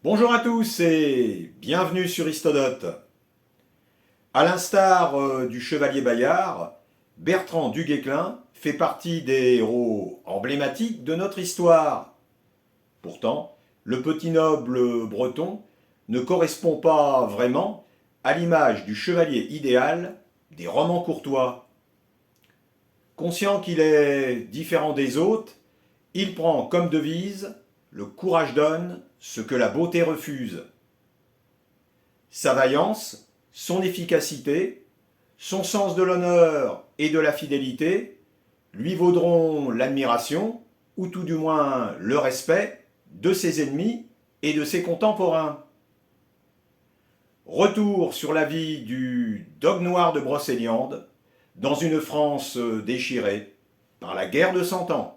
Bonjour à tous et bienvenue sur Histodote. À l'instar du chevalier Bayard, Bertrand du Guesclin fait partie des héros emblématiques de notre histoire. Pourtant, le petit noble breton ne correspond pas vraiment à l'image du chevalier idéal des romans courtois. Conscient qu'il est différent des autres, il prend comme devise « Le courage donne ce que la beauté refuse ». Sa vaillance, son efficacité, son sens de l'honneur et de la fidélité lui vaudront l'admiration, ou tout du moins le respect, de ses ennemis et de ses contemporains. Retour sur la vie du dogue noir de Brocéliande dans une France déchirée par la guerre de Cent Ans.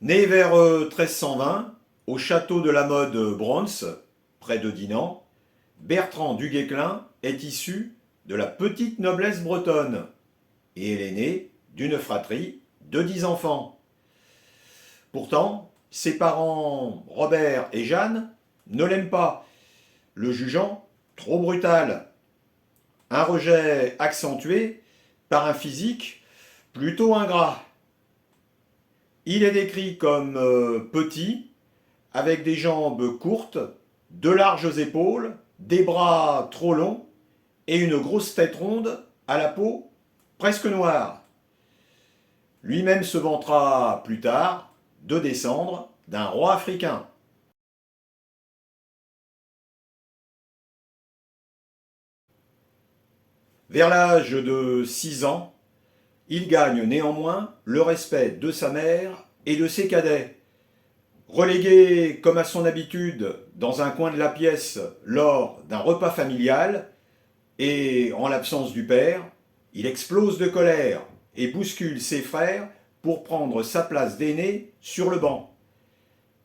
Né vers 1320, au château de la Mode Brons, près de Dinan, Bertrand du Guesclin est issu de la petite noblesse bretonne et est l'aîné d'une fratrie de 10 enfants. Pourtant, ses parents Robert et Jeanne ne l'aiment pas, le jugeant trop brutal. Un rejet accentué par un physique plutôt ingrat. Il est décrit comme petit, avec des jambes courtes, de larges épaules, des bras trop longs et une grosse tête ronde à la peau presque noire. Lui-même se vantera plus tard de descendre d'un roi africain. Vers l'âge de 6 ans, il gagne néanmoins le respect de sa mère et de ses cadets. Relégué comme à son habitude dans un coin de la pièce lors d'un repas familial, et en l'absence du père, il explose de colère et bouscule ses frères pour prendre sa place d'aîné sur le banc.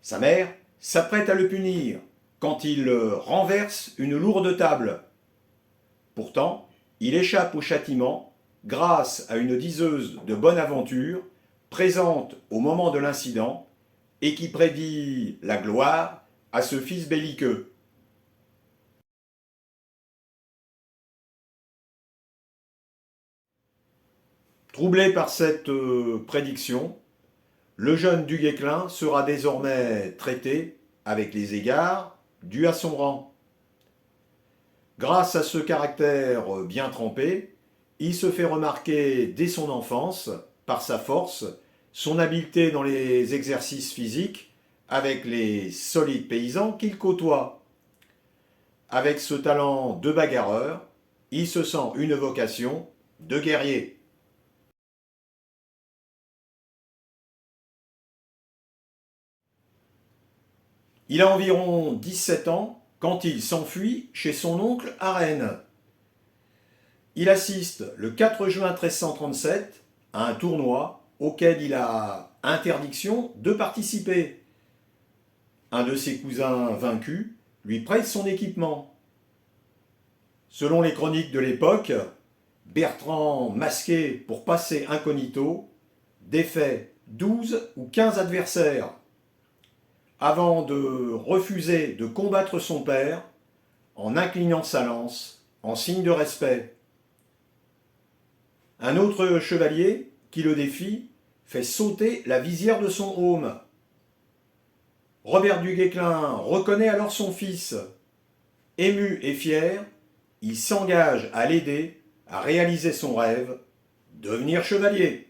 Sa mère s'apprête à le punir quand il renverse une lourde table. Pourtant, il échappe au châtiment grâce à une diseuse de bonne aventure présente au moment de l'incident et qui prédit la gloire à ce fils belliqueux. Troublé par cette prédiction, le jeune du Guesclin sera désormais traité avec les égards dus à son rang. Grâce à ce caractère bien trempé, il se fait remarquer dès son enfance par sa force, son habileté dans les exercices physiques avec les solides paysans qu'il côtoie. Avec ce talent de bagarreur, il se sent une vocation de guerrier. Il a environ 17 ans quand il s'enfuit chez son oncle à Rennes. Il assiste le 4 juin 1337 à un tournoi auquel il a interdiction de participer. Un de ses cousins vaincus lui prête son équipement. Selon les chroniques de l'époque, Bertrand, masqué pour passer incognito, défait 12 ou 15 adversaires, avant de refuser de combattre son père en inclinant sa lance en signe de respect. Un autre chevalier qui le défie fait sauter la visière de son aume. Robert du Guesclin reconnaît alors son fils. Ému et fier, il s'engage à l'aider à réaliser son rêve, devenir chevalier.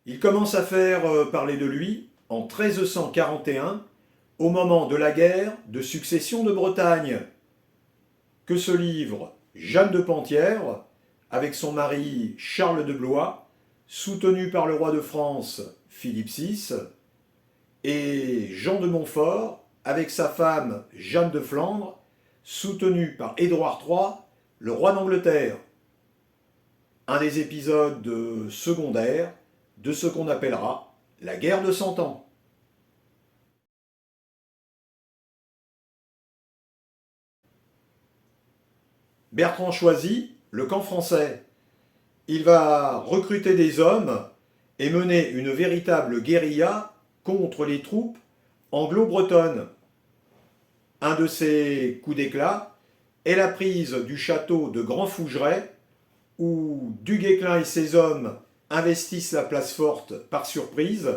Il commence à faire parler de lui en 1341, au moment de la guerre de succession de Bretagne, que se livre Jeanne de Penthièvre avec son mari Charles de Blois soutenu par le roi de France, Philippe VI, et Jean de Montfort, avec sa femme Jeanne de Flandre, soutenu par Édouard III, le roi d'Angleterre. Un des épisodes secondaires de ce qu'on appellera la guerre de Cent Ans. Bertrand choisit le camp français. Il va recruter des hommes et mener une véritable guérilla contre les troupes anglo-bretonnes. Un de ses coups d'éclat est la prise du château de Grand Fougeray, où Du Guesclin et ses hommes investissent la place forte par surprise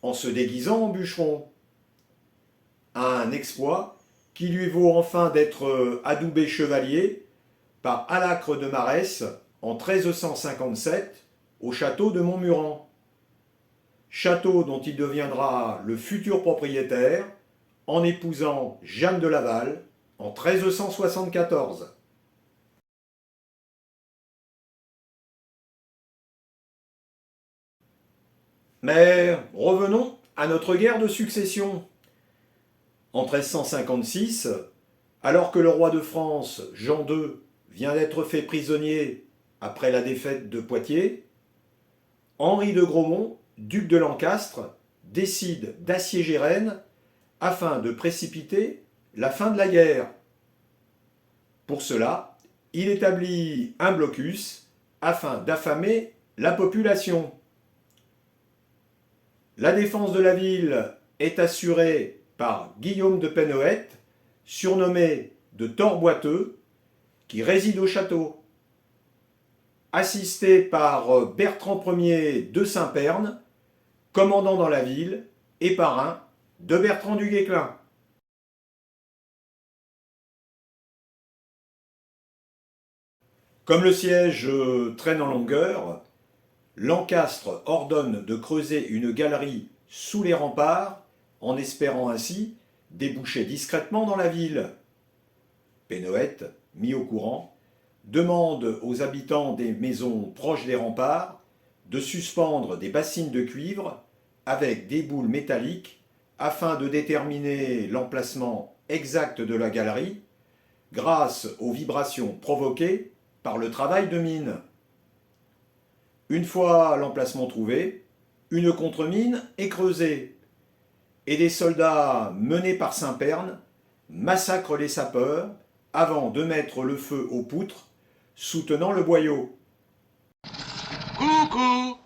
en se déguisant en bûcherons. Un exploit qui lui vaut enfin d'être adoubé chevalier par Alacre de Marès en 1357 au château de Montmuran. Château dont il deviendra le futur propriétaire en épousant Jeanne de Laval en 1374. Mais revenons à notre guerre de succession. En 1356, alors que le roi de France, Jean II, vient d'être fait prisonnier après la défaite de Poitiers, Henri de Grosmont, duc de Lancastre, décide d'assiéger Rennes afin de précipiter la fin de la guerre. Pour cela, il établit un blocus afin d'affamer la population. La défense de la ville est assurée par Guillaume de Penhoët, surnommé de Torboiteux, qui réside au château. Assisté par Bertrand Ier de Saint-Pern, commandant dans la ville, et parrain de Bertrand du Guesclin. Comme le siège traîne en longueur, Lancastre ordonne de creuser une galerie sous les remparts, en espérant ainsi déboucher discrètement dans la ville. Penhoët, mis au courant, demande aux habitants des maisons proches des remparts de suspendre des bassines de cuivre avec des boules métalliques afin de déterminer l'emplacement exact de la galerie grâce aux vibrations provoquées par le travail de mine. Une fois l'emplacement trouvé, une contre-mine est creusée et des soldats menés par Saint-Pern massacrent les sapeurs avant de mettre le feu aux poutres soutenant le boyau. Coucou!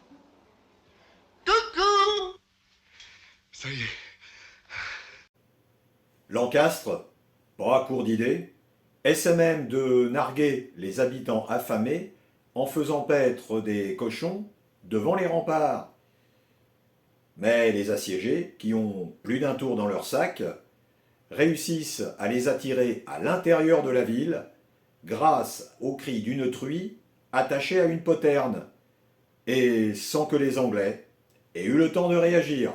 Coucou! Ça y est. Lancastre, pas court d'idées, essaie même de narguer les habitants affamés en faisant paître des cochons devant les remparts. Mais les assiégés, qui ont plus d'un tour dans leur sac, réussissent à les attirer à l'intérieur de la ville grâce au cri d'une truie attachée à une poterne, et sans que les Anglais aient eu le temps de réagir.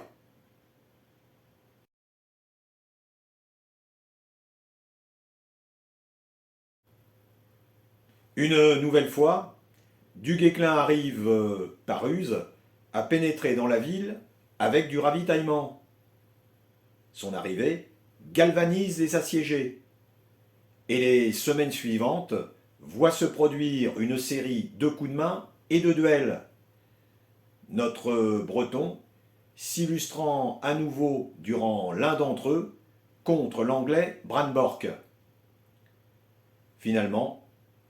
Une nouvelle fois, Du Guesclin arrive, par ruse, à pénétrer dans la ville avec du ravitaillement. Son arrivée galvanise les assiégés, et les semaines suivantes voient se produire une série de coups de main et de duels. Notre Breton s'illustrant à nouveau durant l'un d'entre eux contre l'anglais Bran Bork. Finalement,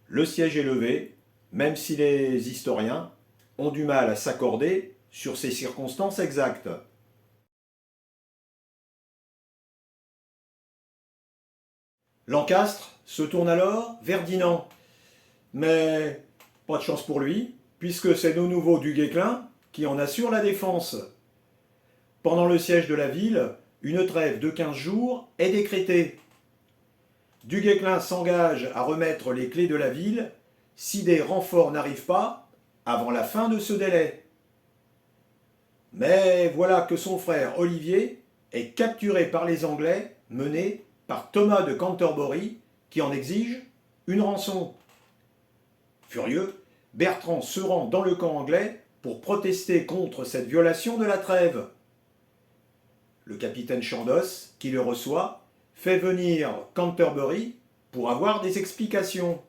le siège est levé, même si les historiens ont du mal à s'accorder sur ces circonstances exactes. Lancastre se tourne alors vers Dinan, mais pas de chance pour lui, puisque c'est nos nouveaux du Guesclin qui en assurent la défense. Pendant le siège de la ville, une trêve de 15 jours est décrétée. Du Guesclin s'engage à remettre les clés de la ville si des renforts n'arrivent pas avant la fin de ce délai. Mais voilà que son frère Olivier est capturé par les Anglais, mené par Thomas de Canterbury, qui en exige une rançon. Furieux, Bertrand se rend dans le camp anglais pour protester contre cette violation de la trêve. Le capitaine Chandos, qui le reçoit, fait venir Canterbury pour avoir des explications.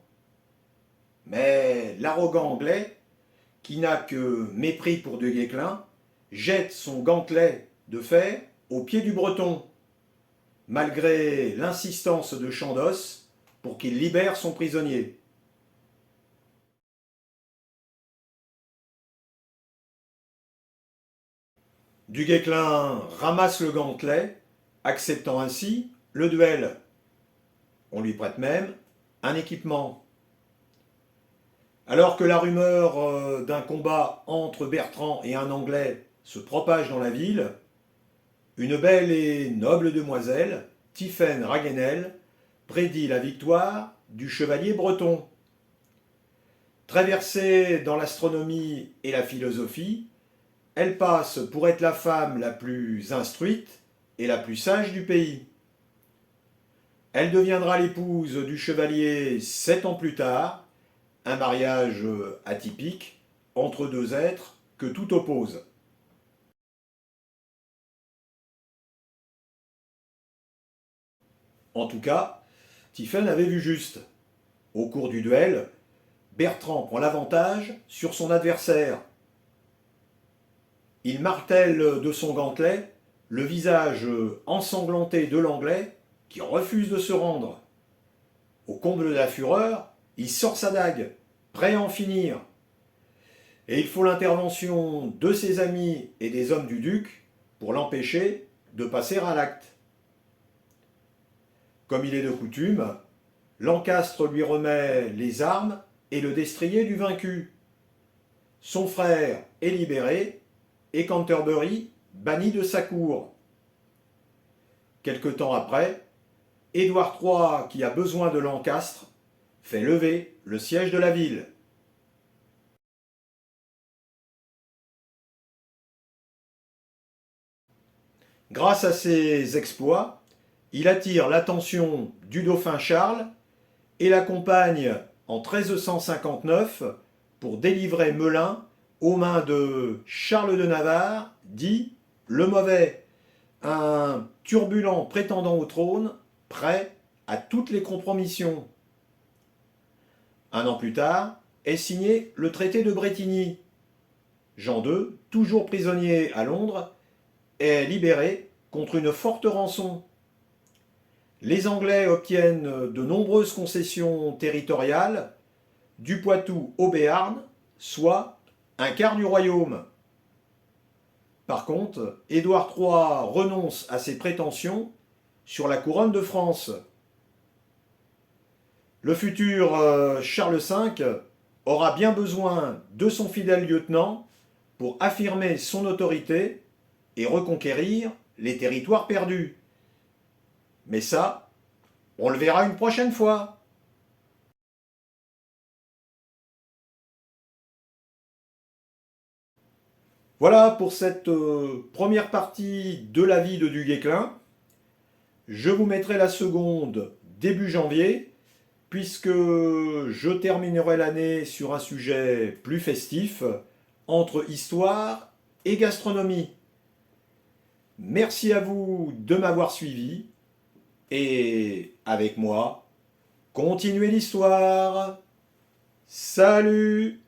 Mais l'arrogant Anglais, qui n'a que mépris pour Du Guesclin, jette son gantelet de fer aux pieds du Breton, malgré l'insistance de Chandos pour qu'il libère son prisonnier. Du Guesclin ramasse le gantelet, acceptant ainsi le duel. On lui prête même un équipement. Alors que la rumeur d'un combat entre Bertrand et un Anglais se propage dans la ville, une belle et noble demoiselle, Tiphaine Raguenel, prédit la victoire du chevalier breton. Très versée dans l'astronomie et la philosophie, elle passe pour être la femme la plus instruite et la plus sage du pays. Elle deviendra l'épouse du chevalier 7 ans plus tard, un mariage atypique entre deux êtres que tout oppose. En tout cas, Tiphaine avait vu juste. Au cours du duel, Bertrand prend l'avantage sur son adversaire. Il martèle de son gantelet le visage ensanglanté de l'Anglais qui refuse de se rendre. Au comble de la fureur, il sort sa dague, prêt à en finir. Et il faut l'intervention de ses amis et des hommes du duc pour l'empêcher de passer à l'acte. Comme il est de coutume, Lancastre lui remet les armes et le destrier du vaincu. Son frère est libéré et Canterbury banni de sa cour. Quelque temps après, Édouard III, qui a besoin de Lancastre, fait lever le siège de la ville. Grâce à ses exploits, il attire l'attention du dauphin Charles et l'accompagne en 1359 pour délivrer Melun aux mains de Charles de Navarre, dit le Mauvais, un turbulent prétendant au trône, prêt à toutes les compromissions. Un an plus tard est signé le traité de Bretigny. Jean II, toujours prisonnier à Londres, est libéré contre une forte rançon. Les Anglais obtiennent de nombreuses concessions territoriales, du Poitou au Béarn, soit un quart du royaume. Par contre, Édouard III renonce à ses prétentions sur la couronne de France. Le futur Charles V aura bien besoin de son fidèle lieutenant pour affirmer son autorité et reconquérir les territoires perdus. Mais ça, on le verra une prochaine fois. Voilà pour cette première partie de la vie de Du Guesclin. Je vous mettrai la seconde début janvier, puisque je terminerai l'année sur un sujet plus festif, entre histoire et gastronomie. Merci à vous de m'avoir suivi, et avec moi, continuez l'histoire. Salut!